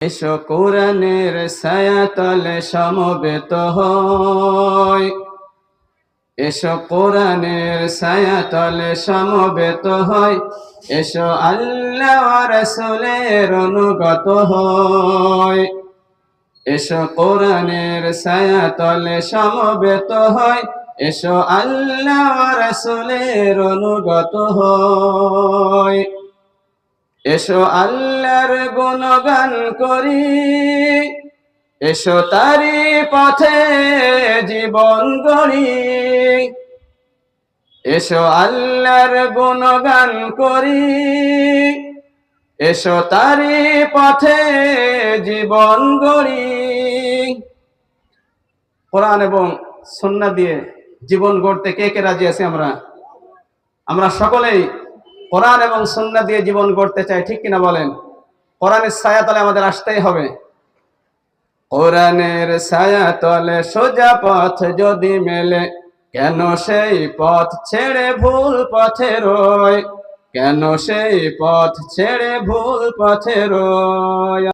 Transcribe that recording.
এসো কোরআনের ছায়াতলে সমবেত হই, এসো কোরআনের ছায়াতলে সমবেত হই, এসো আল্লাহ ওয়া রাসূলের অনুগত হই। এসো কোরআনের ছায়াতলে সমবেত হই, এসো আল্লাহ ওয়া রাসূলের অনুগত হই। এসো আল্লাহর গুণগান করি, এসো তারি পথে জীবন গড়ি। এসো আল্লাহর গুণগান করি, এসো তারি পথে জীবন গড়ি। কোরআন এবং সুন্নাহ দিয়ে জীবন গড়তে কে কে রাজি আছি? আমরা সকলেই কোরআন এবং সুন্নাহ দিয়ে জীবন গড়তে চাই, ঠিক কিনা বলেন? কোরআনের ছায়াতলে আমাদের আসতেই হবে। কোরআনের ছায়াতলে সোজা পথ যদি মেলে, কেন সেই পথ ছেড়ে ভুল পথে রয়? কেন সেই পথ ছেড়ে ভুল পথে রয়?